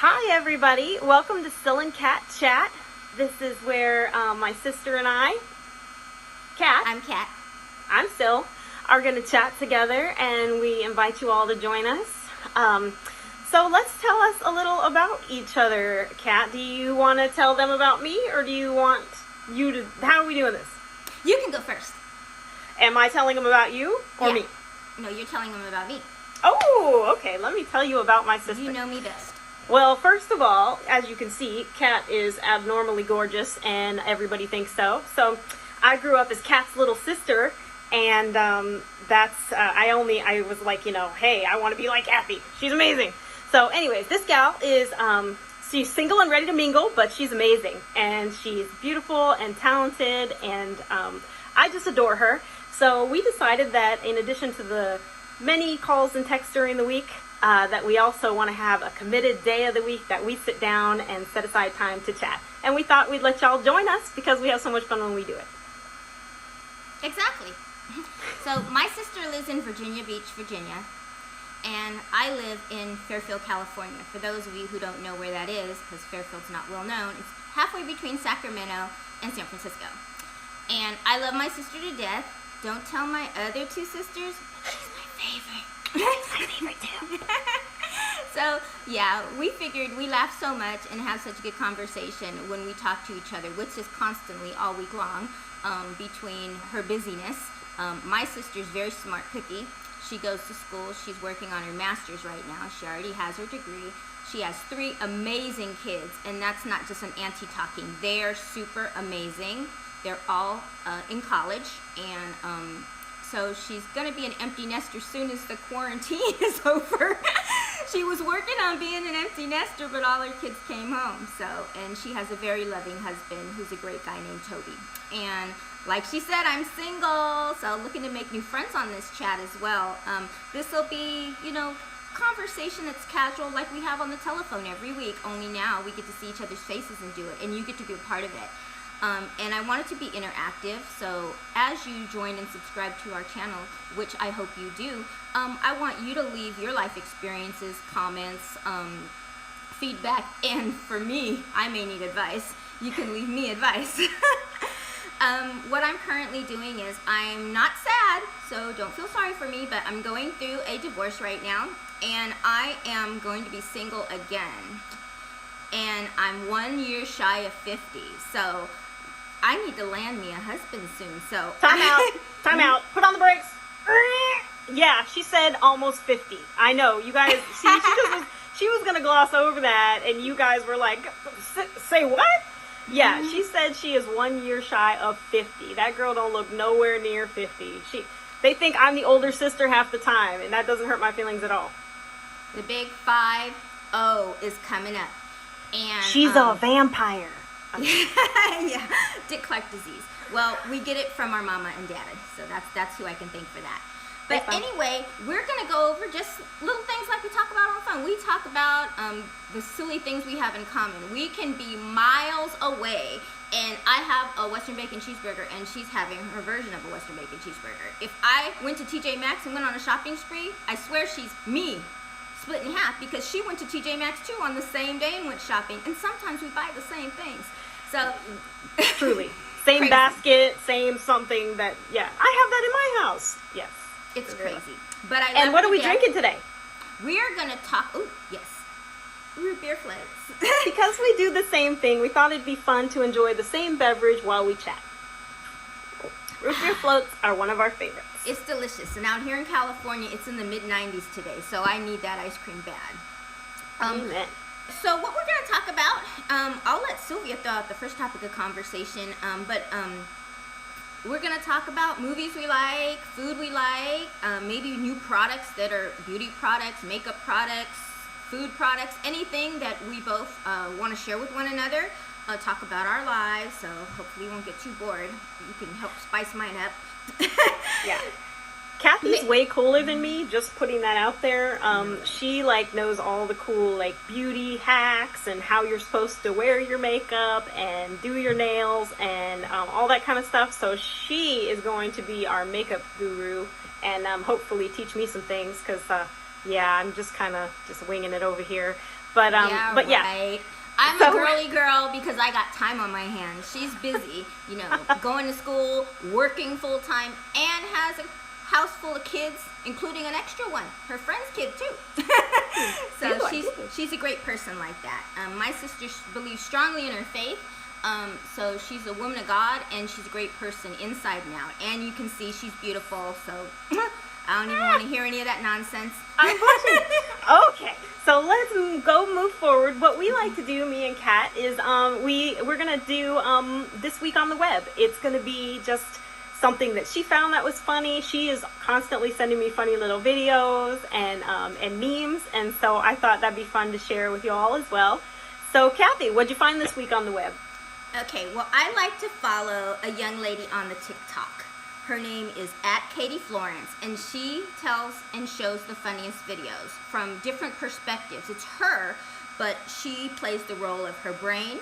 Hi everybody, welcome to Syl Cat Chat. This is where my sister and I, Cat, I'm Cat. I'm Syl, are going to chat together, and we invite you all to join us. So let's tell us a little about each other. Cat, do you want to tell them about me, or do you want you to, how are we doing this? You can go first. Am I telling them about you or Yeah. me? No, you're telling them about me. Oh, okay, let me tell you about my sister. You know me best. Well, first of all, as you can see, Cat is abnormally gorgeous, and everybody thinks so. So, I grew up as Cat's little sister, and I was like, hey, I want to be like Kathy. She's amazing. So, anyways, this gal is, she's single and ready to mingle, but she's amazing, and she's beautiful and talented, and I just adore her. So, we decided that in addition to the many calls and texts during the week, that we also want to have a committed day of the week that we sit down and set aside time to chat. And we thought we'd let y'all join us because we have so much fun when we do it. Exactly. So my sister lives in Virginia Beach, Virginia, and I live in Fairfield, California. For those of you who don't know where that is, because Fairfield's not well known, it's halfway between Sacramento and San Francisco. And I love my sister to death. Don't tell my other two sisters, she's my favorite. My favorite too. So, yeah, we figured we laugh so much and have such good conversation when we talk to each other, which is constantly all week long, between her busyness. My sister's very smart cookie. She goes to school. She's working on her master's right now. She already has her degree. She has 3 amazing kids, and that's not just an auntie talking. They're super amazing. They're all in college, and so she's going to be an empty nester soon as the quarantine is over. She was working on being an empty nester, but all her kids came home. And she has a very loving husband who's a great guy named Toby. And like she said, I'm single, so looking to make new friends on this chat as well. This will be, conversation that's casual like we have on the telephone every week, only now we get to see each other's faces and do it, and you get to be a part of it. And I want it to be interactive, so as you join and subscribe to our channel, which I hope you do, I want you to leave your life experiences, comments, feedback, and for me, I may need advice. You can leave me advice. What I'm currently doing is, I'm not sad, so don't feel sorry for me, but I'm going through a divorce right now, and I am going to be single again. And I'm 1 year shy of 50, so I need to land me a husband soon, so. Time out. Put on the brakes. Yeah, she said almost 50. I know, you guys, see, she was going to gloss over that, and you guys were like, say what? Yeah, she said she is 1 year shy of 50. That girl don't look nowhere near 50. They think I'm the older sister half the time, and that doesn't hurt my feelings at all. The big 5-0 is coming up. And she's a vampire. Yeah, Dick Clark disease. Well, we get it from our mama and daddy, so that's who I can thank for that. But anyway, we're going to go over just little things like we talk about on the phone. We talk about the silly things we have in common. We can be miles away, and I have a Western Bacon cheeseburger, and she's having her version of a Western Bacon cheeseburger. If I went to TJ Maxx and went on a shopping spree, I swear she's me split in half, because she went to TJ Maxx too on the same day and went shopping, and sometimes we buy the same things. So truly, same crazy. Basket, same something that, yeah, I have that in my house. Yes, it's crazy. But I love and what are we drinking today? We are gonna talk. Oh yes, root beer floats. Because we do the same thing, we thought it'd be fun to enjoy the same beverage while we chat. Root beer floats are one of our favorites. It's delicious, and out here in California, it's in the mid-90s today, so I need that ice cream bad. Amen. So what we're going to talk about, I'll let Sylvia throw out the first topic of conversation, but we're going to talk about movies we like, food we like, maybe new products that are beauty products, makeup products, food products, anything that we both want to share with one another. Talk about our lives, so hopefully you won't get too bored. You can help spice mine up. Yeah. Kathy's way cooler than me, just putting that out there. She knows all the cool beauty hacks and how you're supposed to wear your makeup and do your nails and all that kind of stuff. So she is going to be our makeup guru and hopefully teach me some things, because yeah, I'm just kind of winging it over here. But but yeah. Right. I'm a girly girl because I got time on my hands. She's busy, you know, going to school, working full time, and has a house full of kids, including an extra one, her friend's kid too. So she's a great person like that. My sister believes strongly in her faith. So she's a woman of God, and she's a great person inside and out. And you can see she's beautiful. So I don't even want to hear any of that nonsense. I'm blushing. Okay, so let's move forward. What we like to do, me and Kat, is we're gonna do this week on the web. It's gonna be just something that she found that was funny. She is constantly sending me funny little videos and memes, and so I thought that'd be fun to share with you all as well. So Kathy, what'd you find this week on the web? Okay, well, I like to follow a young lady on the TikTok. Her name is @KatieFlorence, and she tells and shows the funniest videos from different perspectives. It's her, but she plays the role of her brain,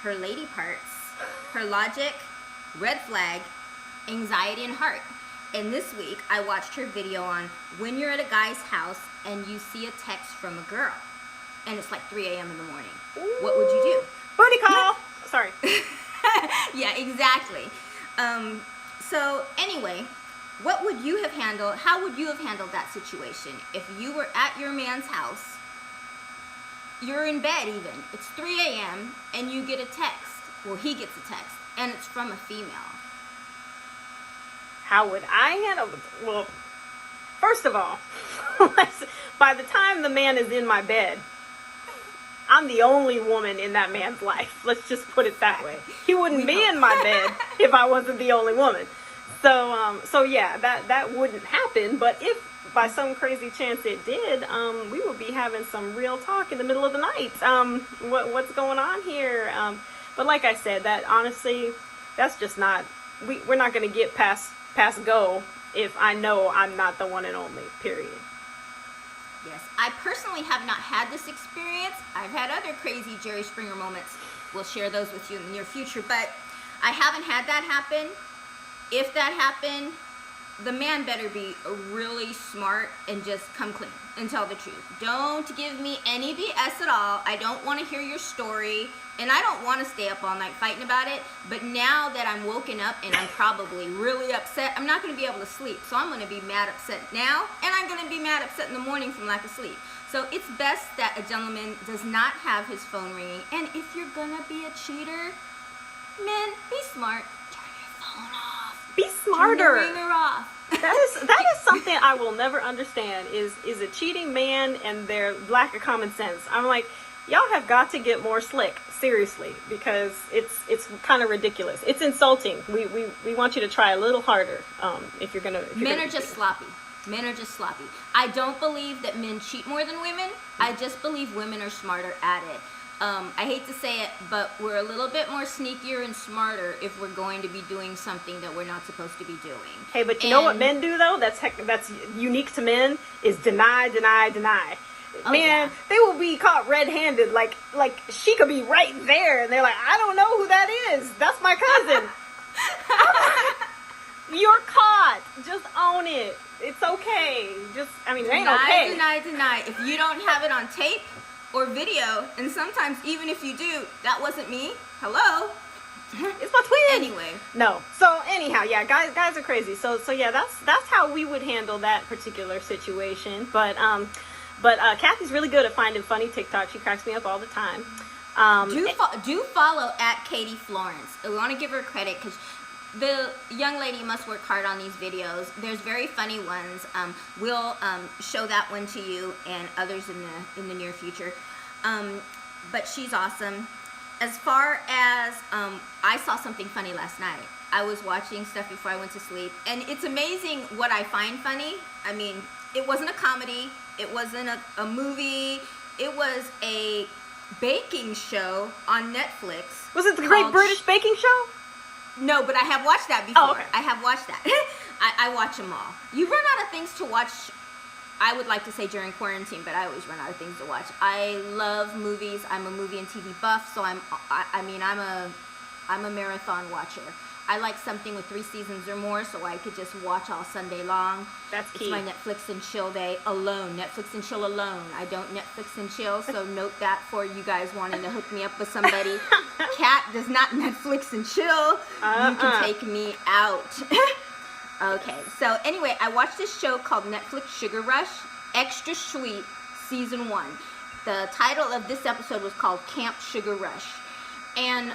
her lady parts, her logic, red flag, anxiety, and heart. And this week, I watched her video on when you're at a guy's house and you see a text from a girl, and it's like 3 a.m. in the morning. What would you do? Booty call! Sorry. Yeah, exactly. So anyway, what would you have handled? How would you have handled that situation if you were at your man's house? You're in bed even. It's 3 a.m. and you get a text. Well, he gets a text, and it's from a female. How would I handle it? Well, first of all, by the time the man is in my bed, I'm the only woman in that man's life. Let's just put it that way. He wouldn't be in my bed if I wasn't the only woman. So yeah, that wouldn't happen. But if by some crazy chance it did, we would be having some real talk in the middle of the night. What's going on here? But like I said, that honestly, that's just not. We're not going to get past go if I know I'm not the one and only. Period. Yes, I personally have not had this experience. I've had other crazy Jerry Springer moments. We'll share those with you in the near future, but I haven't had that happen. If that happened, the man better be really smart and just come clean and tell the truth. Don't give me any BS at all. I don't want to hear your story, and I don't want to stay up all night fighting about it, but now that I'm woken up and I'm probably really upset, I'm not going to be able to sleep. So I'm going to be mad upset now, and I'm going to be mad upset in the morning from lack of sleep. So it's best that a gentleman does not have his phone ringing. And if you're going to be a cheater, men, be smart. Turn your phone off. Be smarter. Turn the ringer off. That is something I will never understand is a cheating man and their lack of common sense. I'm like, y'all have got to get more slick, seriously, because it's kind of ridiculous. It's insulting. We want you to try a little harder if you're gonna. Men are just sloppy. Men are just sloppy. I don't believe that men cheat more than women. I just believe women are smarter at it. I hate to say it, but we're a little bit more sneakier and smarter if we're going to be doing something that we're not supposed to be doing. Hey, but you know what men do, though? That's unique to men, is deny, deny, deny. Oh, Man, yeah. They will be caught red-handed, like she could be right there, and they're like, I don't know who that is. That's my cousin. You're caught. Just own it. It's okay. It ain't okay. Deny. If you don't have it on tape or video, and sometimes even if you do, that wasn't me. Hello? It's my twin. Anyway. No. So anyhow, yeah, guys are crazy. So yeah, that's how we would handle that particular situation. But Kathy's really good at finding funny TikTok. She cracks me up all the time. Do follow @KatieFlorence. We want to give her credit because the young lady must work hard on these videos. There's very funny ones. We'll show that one to you and others in the near future. But she's awesome. As far as I saw something funny last night. I was watching stuff before I went to sleep, and it's amazing what I find funny. I mean, it wasn't a comedy. It wasn't a movie. It was a baking show on Netflix. Was it the Great British Baking Show? No, but I have watched that before. Oh, okay. I have watched that. I watch them all. You run out of things to watch, I would like to say during quarantine, but I always run out of things to watch. I love movies. I'm a movie and TV buff, so I'm a marathon watcher. I like something with 3 seasons or more, so I could just watch all Sunday long. That's key. It's my Netflix and chill day alone. Netflix and chill alone. I don't Netflix and chill, so note that for you guys wanting to hook me up with somebody. Cat does not Netflix and chill. You can take me out. Okay, so anyway, I watched this show called Netflix Sugar Rush, Extra Sweet, Season 1. The title of this episode was called Camp Sugar Rush. And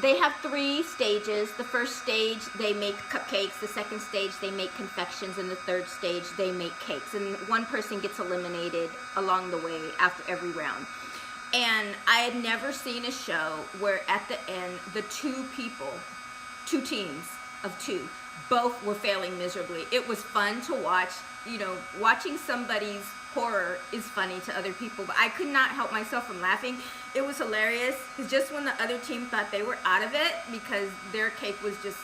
they have 3 stages. The first stage, they make cupcakes. The second stage, they make confections. And the third stage, they make cakes. And one person gets eliminated along the way after every round. And I had never seen a show where at the end, the 2 teams of 2, both were failing miserably. It was fun to watch. You know, watching somebody's horror is funny to other people, but I could not help myself from laughing. It was hilarious, because just when the other team thought they were out of it, because their cake was just,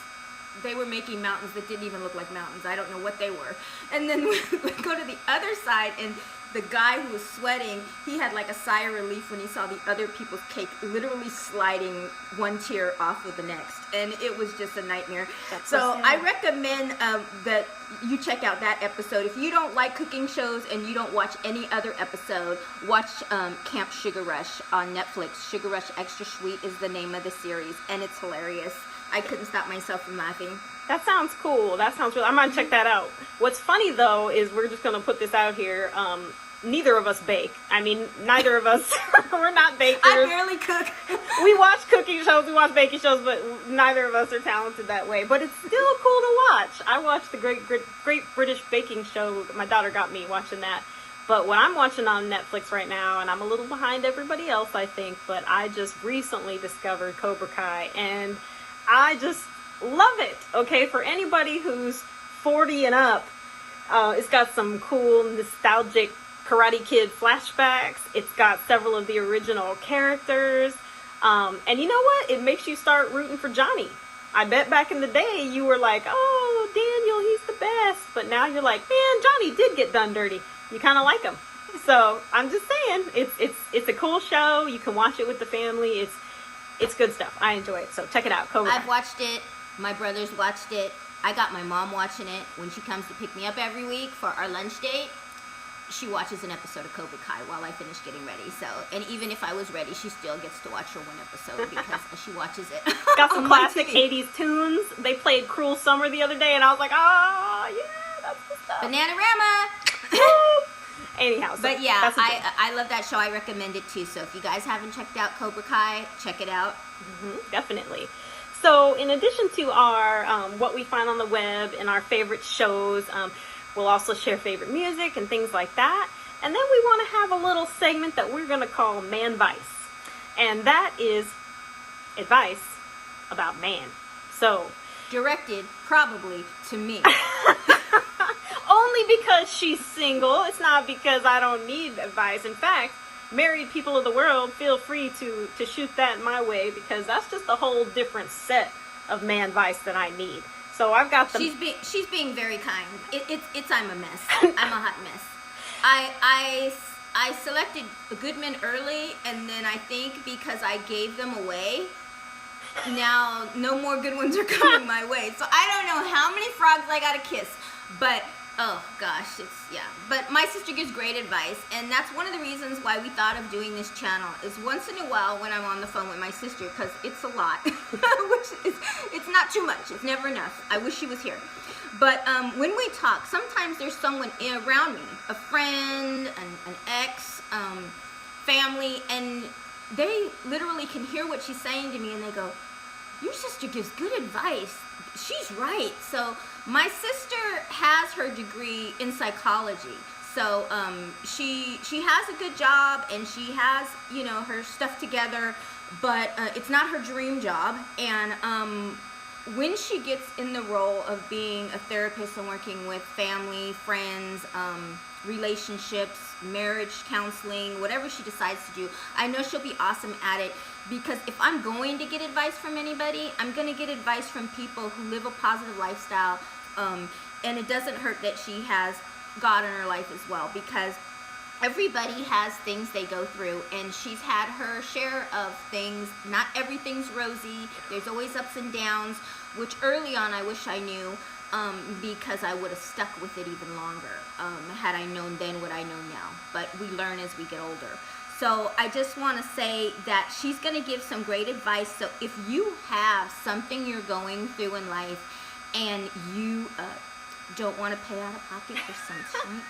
they were making mountains that didn't even look like mountains. I don't know what they were. And then we go to the other side, and the guy who was sweating, he had like a sigh of relief when he saw the other people's cake literally sliding one tier off of the next. And it was just a nightmare. So I recommend that you check out that episode. If you don't like cooking shows and you don't watch any other episode, watch Camp Sugar Rush on Netflix. Sugar Rush Extra Sweet is the name of the series, and it's hilarious. I couldn't stop myself from laughing. That sounds cool. That sounds really, I'm going to check that out. What's funny, though, is we're just going to put this out here. Neither of us bake. I mean, neither of us, we're not bakers. I barely cook. We watch cooking shows, we watch baking shows, but neither of us are talented that way. But it's still cool to watch. I watched the Great British Baking Show. My daughter got me watching that. But what I'm watching on Netflix right now, and I'm a little behind everybody else, I think, but I just recently discovered Cobra Kai, and I just love it. Okay, for anybody who's 40 and up, it's got some cool nostalgic Karate Kid flashbacks. It's got several of the original characters, and you know what, it makes you start rooting for Johnny. I bet back in the day you were like, oh, Daniel, he's the best, but now you're like, man, Johnny did get done dirty. You kind of like him. So I'm just saying, it's a cool show. You can watch it with the family. It's good stuff. I enjoy it. So check it out. Cobra Kai. I've watched it. My brothers watched it. I got my mom watching it when she comes to pick me up every week for our lunch date. She watches an episode of Cobra Kai while I finish getting ready. So, and even if I was ready, she still gets to watch her one episode because she watches it. Got some classic 80s tunes. They played Cruel Summer the other day, and I was like, oh, yeah, that's the stuff. Bananarama! Anyhow, so but yeah, I love that show. I recommend it too. So if you guys haven't checked out Cobra Kai, check it out. Definitely. So in addition to our what we find on the web and our favorite shows, we'll also share favorite music and things like that. And then we want to have a little segment that we're going to call Man Vice. And that is advice about man. So directed probably to me. Only because she's single. It's not because I don't need advice. In fact, married people of the world, feel free to shoot that my way, because that's just a whole different set of man vice that I need. So I've got the... She's being very kind. It's I'm a mess. I'm a hot mess. I selected the good men early, and then I think because I gave them away, now no more good ones are coming my way. So I don't know how many frogs I gotta kiss, but oh gosh, but my sister gives great advice, and that's one of the reasons why we thought of doing this channel, is once in a while when I'm on the phone with my sister, because it's a lot, it's not too much, it's never enough. I wish she was here. But when we talk, sometimes there's someone around me, a friend, an ex, family, and they literally can hear what she's saying to me, and they go, your sister gives good advice. She's right. So my sister has her degree in psychology. So she has a good job, and she has, you know, her stuff together, but it's not her dream job. And when she gets in the role of being a therapist and working with family, friends, relationships, marriage counseling, whatever she decides to do, I know she'll be awesome at it. Because if I'm going to get advice from anybody, I'm going to get advice from people who live a positive lifestyle, and it doesn't hurt that she has God in her life as well, because everybody has things they go through, and she's had her share of things. Not everything's rosy. There's always ups and downs, which early on I wish I knew, because I would have stuck with it even longer, had I known then what I know now. But we learn as we get older. So I just want to say that she's going to give some great advice. So if you have something you're going through in life and you don't want to pay out of pocket for some shrink,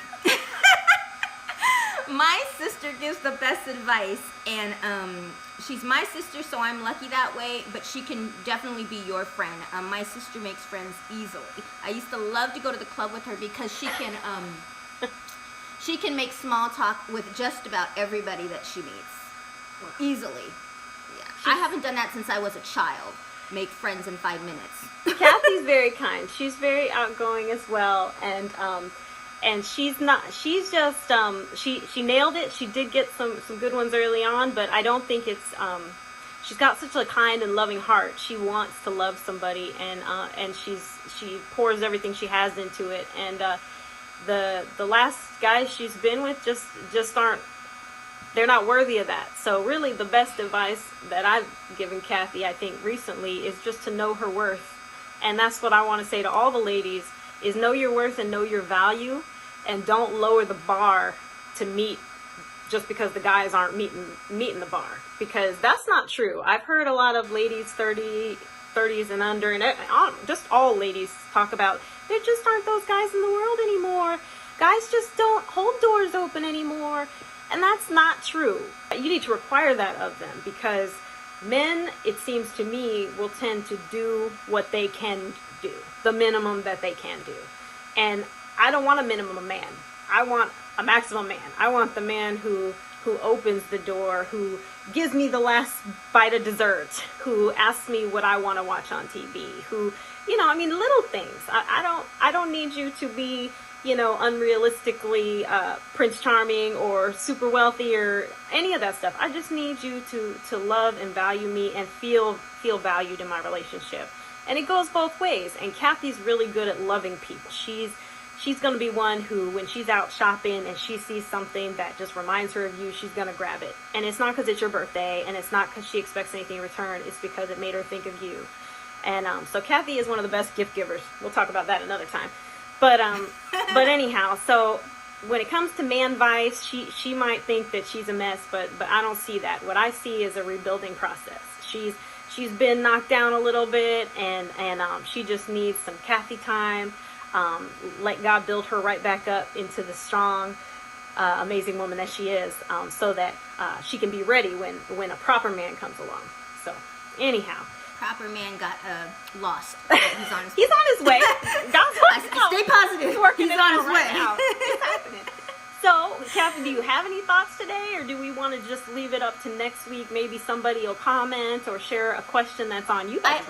my sister gives the best advice, and she's my sister, so I'm lucky that way, but she can definitely be your friend. My sister makes friends easily. I used to love to go to the club with her because she can make small talk with just about everybody that she meets easily. Yeah. I haven't done that since I was a child. Make friends in 5 minutes. Kathy's very kind. She's very outgoing as well, and she's just she nailed it. She did get some good ones early on, but I don't think it's she's got such a kind and loving heart. She wants to love somebody, and she pours everything she has into it. And the last guys she's been with just aren't, they're not worthy of that. So really the best advice that I've given Kathy, I think recently, is just to know her worth. And that's what I want to say to all the ladies, is know your worth and know your value, and don't lower the bar to meet just because the guys aren't meeting the bar, because that's not true. I've heard a lot of ladies 30s and under, and just all ladies talk about there just aren't those guys in the world anymore. Guys just don't hold doors open anymore. And that's not true. You need to require that of them, because men, it seems to me, will tend to do what they can do, the minimum that they can do. And I don't want a minimum man. I want a maximum man. I want the man who opens the door, who gives me the last bite of dessert, who asks me what I want to watch on TV, who, little things. I don't need you to be, unrealistically Prince Charming or super wealthy or any of that stuff. I just need you to love and value me and feel valued in my relationship. And it goes both ways. And Kathy's really good at loving people. She's going to be one who, when she's out shopping and she sees something that just reminds her of you, she's going to grab it. And it's not because it's your birthday, and it's not because she expects anything in return. It's because it made her think of you. And so Kathy is one of the best gift givers. We'll talk about that another time. But anyhow, so when it comes to man vice, she might think that she's a mess, but I don't see that. What I see is a rebuilding process. She's been knocked down a little bit, and she just needs some Kathy time. Let God build her right back up into the strong, amazing woman that she is, so that she can be ready when a proper man comes along. So anyhow. Proper man got lost. He's on his way. He's on his way. God's working out. Stay positive. He's working He's on his way. Now. It's happening. So, Kathy, do you have any thoughts today, or do we want to just leave it up to next week? Maybe somebody will comment or share a question that's on you. I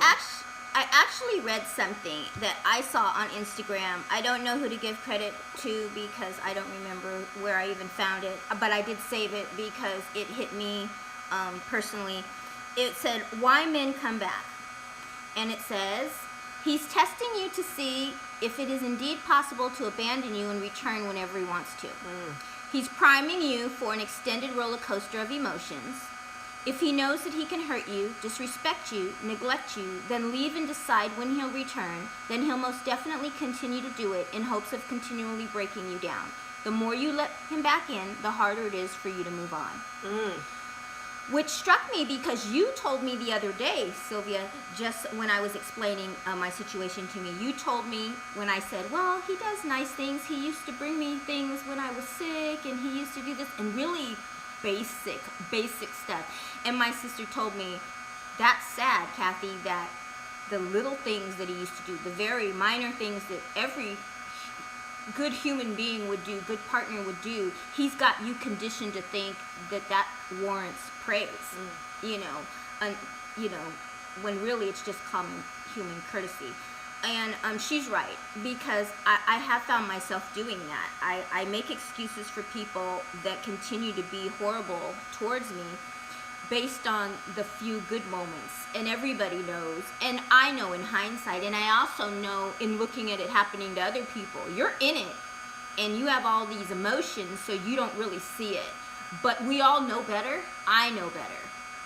actually read something that I saw on Instagram. I don't know who to give credit to because I don't remember where I even found it, but I did save it because it hit me personally. It said, "Why men come back?" And it says, "He's testing you to see if it is indeed possible to abandon you and return whenever he wants to. He's priming you for an extended roller coaster of emotions. If he knows that he can hurt you, disrespect you, neglect you, then leave and decide when he'll return, then he'll most definitely continue to do it in hopes of continually breaking you down. The more you let him back in, the harder it is for you to move on." Which struck me because you told me the other day, Sylvia, just when I was explaining my situation to me, you told me when I said, well, he does nice things. He used to bring me things when I was sick, and he used to do this, and really basic stuff. And my sister told me, that's sad, Kathy, that the little things that he used to do, the very minor things that every good human being would do, good partner would do, he's got you conditioned to think that warrants praise, when really it's just common human courtesy. And she's right, because I have found myself doing that. I make excuses for people that continue to be horrible towards me based on the few good moments. And everybody knows, and I know in hindsight, and I also know in looking at it happening to other people, you're in it and you have all these emotions, so you don't really see it. But we all know better. I know better.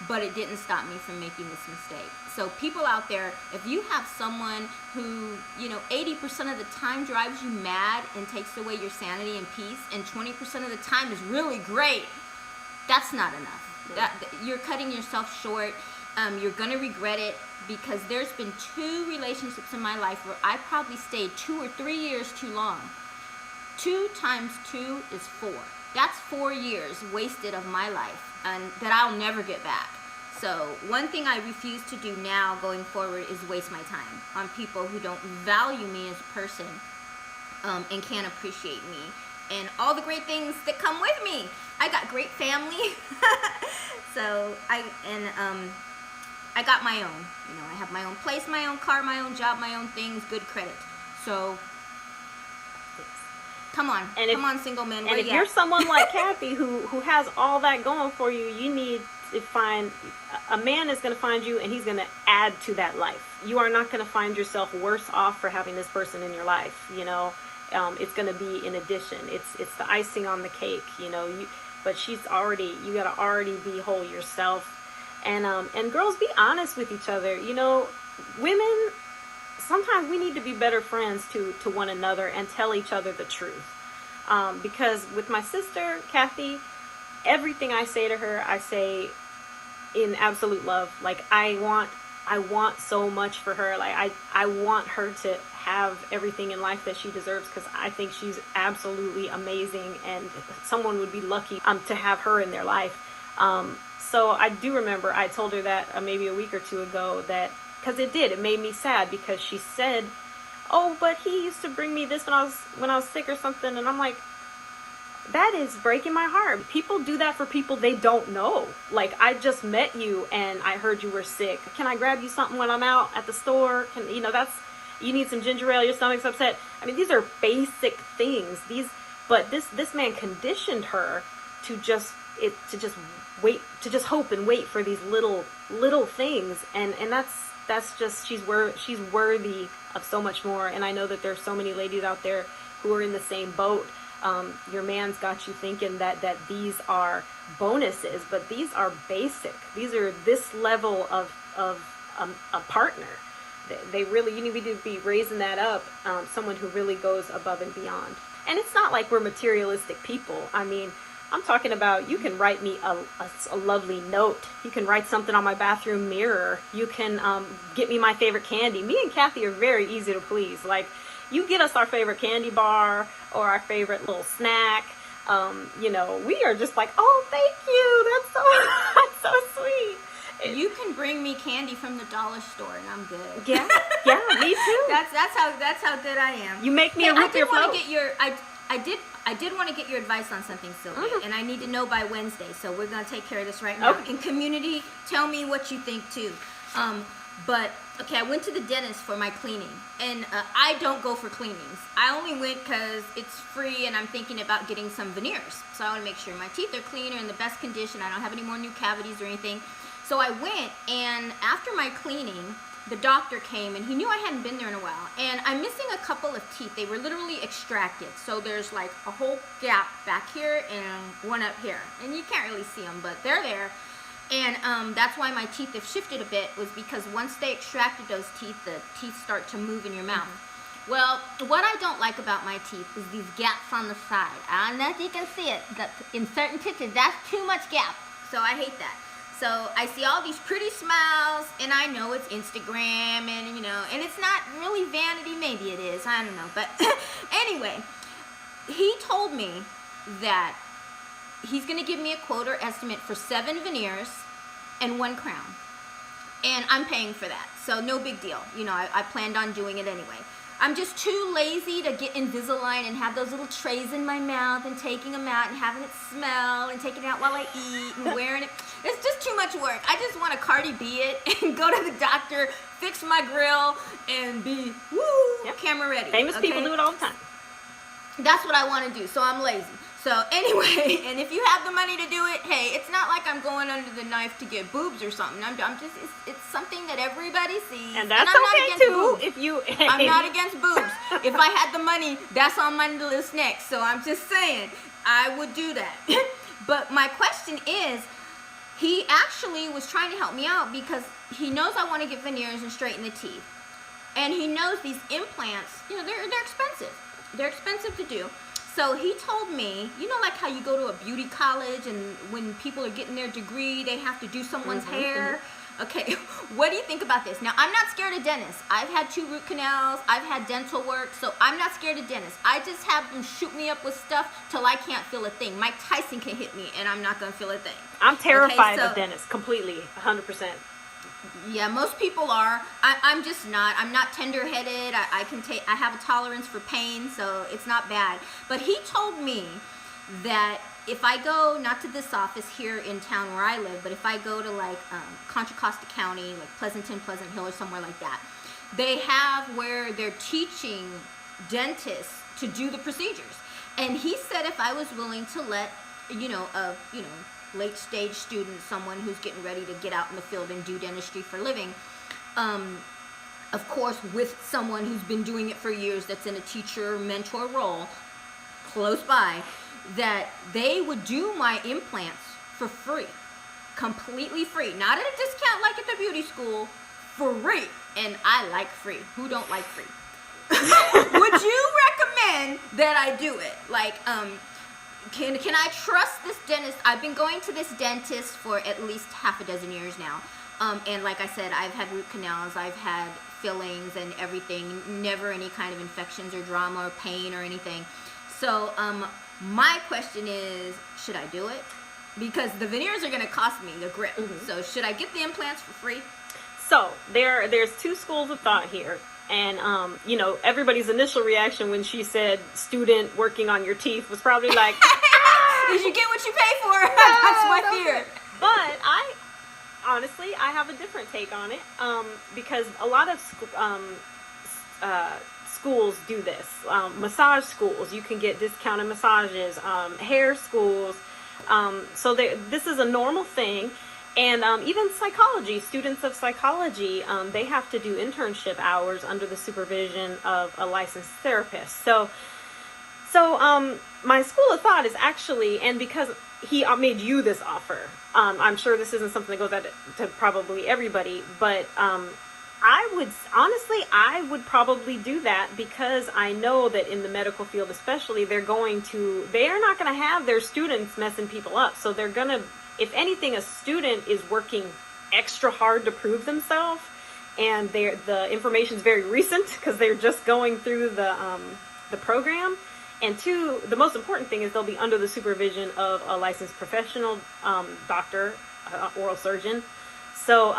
But it didn't stop me from making this mistake. So people out there, if you have someone who, 80% of the time drives you mad and takes away your sanity and peace, and 20% of the time is really great, that's not enough. You're cutting yourself short. You're going to regret it, because there's been 2 relationships in my life where I probably stayed 2 or 3 years too long. 2 times 2 is 4. That's 4 years wasted of my life, and that I'll never get back. So one thing I refuse to do now going forward is waste my time on people who don't value me as a person, and can't appreciate me and all the great things that come with me. I got great family. So I got my own. I have my own place, my own car, my own job, my own things, good credit. So come on, come on, single men. And if you're someone like Kathy who has all that going for you, you need to find a man is going to find you, and he's going to add to that life. You are not going to find yourself worse off for having this person in your life. It's going to be in addition. It's the icing on the cake. But you got to already be whole yourself. And girls, be honest with each other. Women, sometimes we need to be better friends to one another and tell each other the truth. Because with my sister, Kathy, everything I say to her, I say in absolute love. Like, I want so much for her. Like, I want her to have everything in life that she deserves, because I think she's absolutely amazing, and someone would be lucky to have her in their life. So I do remember I told her that maybe a week or 2 ago, that because it made me sad, because she said, oh, but he used to bring me this when I was sick or something. And I'm like, that is breaking my heart. People do that for people they don't know. Like, I just met you and I heard you were sick. Can I grab you something when I'm out at the store? You need some ginger ale, your stomach's upset. I mean, these are basic things. But this man conditioned her to just wait, to just hope and wait for these little things, and that's just, she's worthy of so much more. And I know that there's so many ladies out there who are in the same boat. Your man's got you thinking that these are bonuses, but these are basic. These are this level of a partner. They really, you need to be raising that up. Someone who really goes above and beyond. And it's not like we're materialistic people. I mean, I'm talking about, you can write me a lovely note. You can write something on my bathroom mirror. You can get me my favorite candy. Me and Kathy are very easy to please. Like, you get us our favorite candy bar or our favorite little snack. We are just like, oh, thank you. That's so sweet. You can bring me candy from the dollar store, and I'm good. Yeah, me too. That's how good I am. You make me a root beer float. I did want to get your advice on something, Sylvia, and I need to know by Wednesday. So we're gonna take care of this right now. Okay. In community, tell me what you think too. But okay, I went to the dentist for my cleaning, and I don't go for cleanings. I only went because it's free, and I'm thinking about getting some veneers. So I want to make sure my teeth are clean or in the best condition. I don't have any more new cavities or anything. So I went, and after my cleaning, the doctor came, and he knew I hadn't been there in a while, and I'm missing a couple of teeth. They were literally extracted. So there's like a whole gap back here and one up here, and you can't really see them, but they're there. And that's why my teeth have shifted a bit, was because once they extracted those teeth, the teeth start to move in your mouth. Well, what I don't like about my teeth is these gaps on the side. I don't know if you can see it. In certain pictures, that's too much gap. So I hate that. So I see all these pretty smiles, and I know it's Instagram, and and it's not really vanity. Maybe it is. I don't know. But anyway, he told me that he's going to give me a quote or estimate for 7 veneers and 1 crown. And I'm paying for that. So no big deal. I planned on doing it anyway. I'm just too lazy to get Invisalign and have those little trays in my mouth and taking them out and having it smell and taking it out while I eat and wearing it. It's just too much work. I just want to Cardi B it and go to the doctor, fix my grill, and be, camera ready. Famous people do it all the time. That's what I want to do, so I'm lazy. So anyway, and if you have the money to do it, hey, it's not like I'm going under the knife to get boobs or something. I'm just, it's something that everybody sees. And that's I'm okay not against too. boobs. If you, I'm not against boobs. If I had the money, that's on my list next. So I'm just saying, I would do that. But my question is, he actually was trying to help me out because he knows I want to get veneers and straighten the teeth. And he knows these implants, you know, they're expensive. They're expensive to do. So he told me, you know, like how you go to a beauty college and when people are getting their degree, they have to do someone's hair. Okay, what do you think about this? Now, I'm not scared of dentists. I've had 2 root canals. I've had dental work, so I'm not scared of dentists. I just have them shoot me up with stuff till I can't feel a thing. Mike Tyson can hit me, and I'm not going to feel a thing. I'm terrified of dentists, completely, 100%. Yeah, most people are. I'm just not. I'm not tender-headed. I have a tolerance for pain, so it's not bad. But he told me that if I go, not to this office here in town where I live, but if I go to like Contra Costa County, like Pleasanton, Pleasant Hill, or somewhere like that, they have where they're teaching dentists to do the procedures. And he said if I was willing to let, late stage student, someone who's getting ready to get out in the field and do dentistry for a living, of course with someone who's been doing it for years that's in a teacher mentor role close by, that they would do my implants for free, completely free, not at a discount like at the beauty school, free. And I like free. Who don't like free? Would you recommend that I do it? Like, can I trust this dentist? I've been going to this dentist for at least half a dozen years now. And like I said, I've had root canals, I've had fillings and everything, never any kind of infections or drama or pain or anything. So, my question is, should I do it? Because the veneers are going to cost me the grip. So should I get the implants for free? So there's 2 schools of thought here. And, everybody's initial reaction when she said student working on your teeth was probably like, Did you get what you pay for? That's my fear. But honestly, I have a different take on it. Because a lot of schools do this. Massage schools, you can get discounted massages, hair schools. So this is a normal thing. And even psychology, students of psychology, they have to do internship hours under the supervision of a licensed therapist. So my school of thought is actually, and because he made you this offer, I'm sure this isn't something that goes out to probably everybody, but I would probably do that because I know that in the medical field especially, they are not going to have their students messing people up. So they're going to, if anything, a student is working extra hard to prove themselves, and the information is very recent because they're just going through the program. And 2, the most important thing is they'll be under the supervision of a licensed professional doctor, oral surgeon. So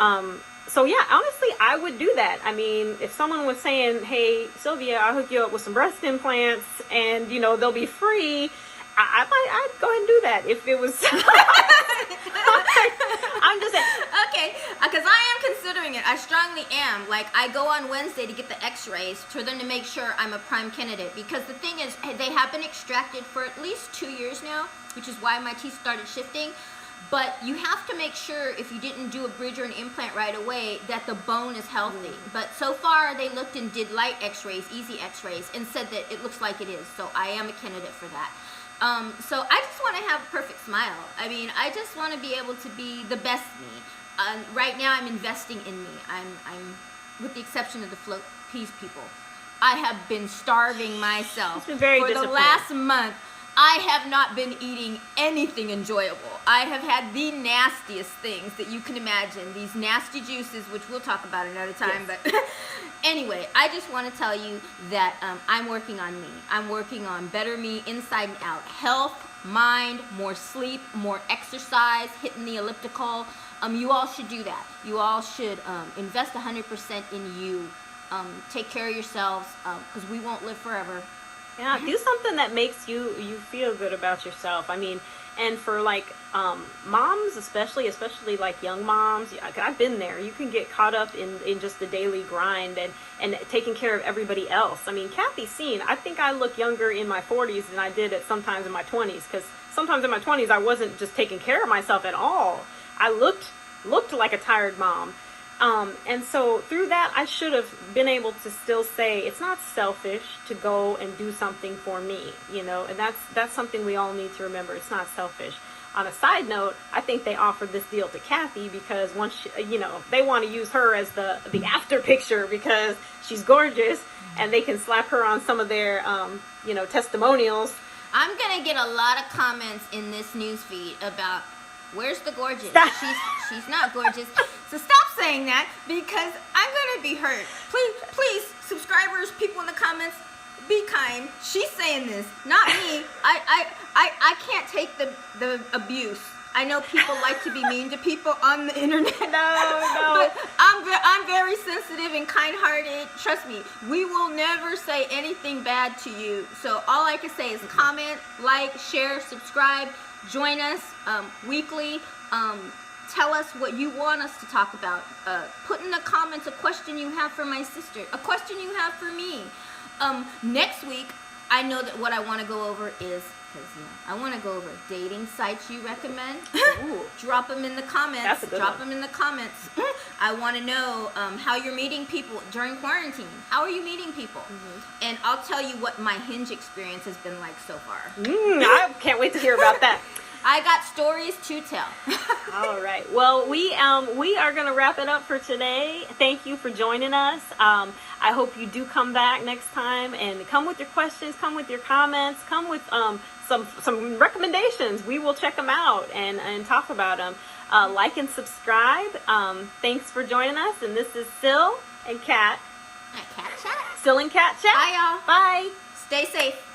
yeah, honestly, I would do that. I mean, if someone was saying, hey, Sylvia, I'll hook you up with some breast implants and, they'll be free, I'd go ahead and do that if it was. I'm just saying. Okay, because I am considering it. I strongly am. Like, I go on Wednesday to get the x-rays for them to make sure I'm a prime candidate. Because the thing is, they have been extracted for at least 2 years now, which is why my teeth started shifting. But you have to make sure if you didn't do a bridge or an implant right away that the bone is healthy. But so far they looked and did light x-rays, easy x-rays, and said that it looks like it is. So I am a candidate for that. So I just want to have a perfect smile. I mean, I just want to be able to be the best me. Right now I'm investing in me. I'm with the exception of the float peas people. I have been starving myself for the last month. I have not been eating anything enjoyable. I have had the nastiest things that you can imagine. These nasty juices, which we'll talk about another time. Yes. But anyway, I just want to tell you that I'm working on me. I'm working on better me inside and out. Health, mind, more sleep, more exercise, hitting the elliptical. You all should do that. You all should invest 100% in you. Take care of yourselves because we won't live forever. Yeah, do something that makes you feel good about yourself. I mean, And for like moms, especially like young moms, I've been there. You can get caught up in just the daily grind and taking care of everybody else. I mean, Kathy's seen, I think I look younger in my 40s than I did at sometimes in my 20s, because sometimes in my 20s I wasn't just taking care of myself at all. I looked like a tired mom. And so through that, I should have been able to still say it's not selfish to go and do something for me, you know, and that's something we all need to remember. It's not selfish. On a side note, I think they offered this deal to Kathy because once you know, they want to use her as the after picture because she's gorgeous, and they can slap her on some of their you know, testimonials. I'm gonna get a lot of comments in this news feed about where's the gorgeous? She's not gorgeous. So stop saying that because I'm gonna be hurt. Please, subscribers, people in the comments, be kind. She's saying this, not me. I can't take the abuse. I know people like to be mean to people on the internet. No. But I'm very sensitive and kind-hearted. Trust me, we will never say anything bad to you. So all I can say is comment, like, share, subscribe. Join us weekly. Tell us what you want us to talk about. Put in the comments a question you have for my sister, a question you have for me. Next week, I know that what I want to go over is, because I want to go over dating sites you recommend. Ooh. Drop them in the comments. That's a good Drop one. them in the comments. I want to know how you're meeting people during quarantine. How are you meeting people? Mm-hmm. And I'll tell you what my Hinge experience has been like so far. I can't wait to hear about that. I got stories to tell. All right. Well, we are going to wrap it up for today. Thank you for joining us. I hope you do come back next time and come with your questions, come with your comments, come with some recommendations. We will check them out and talk about them. Like and subscribe. Thanks for joining us. And this is Syl and Cat. Cat Chat. Syl and Cat Chat. Bye, y'all. Bye. Stay safe.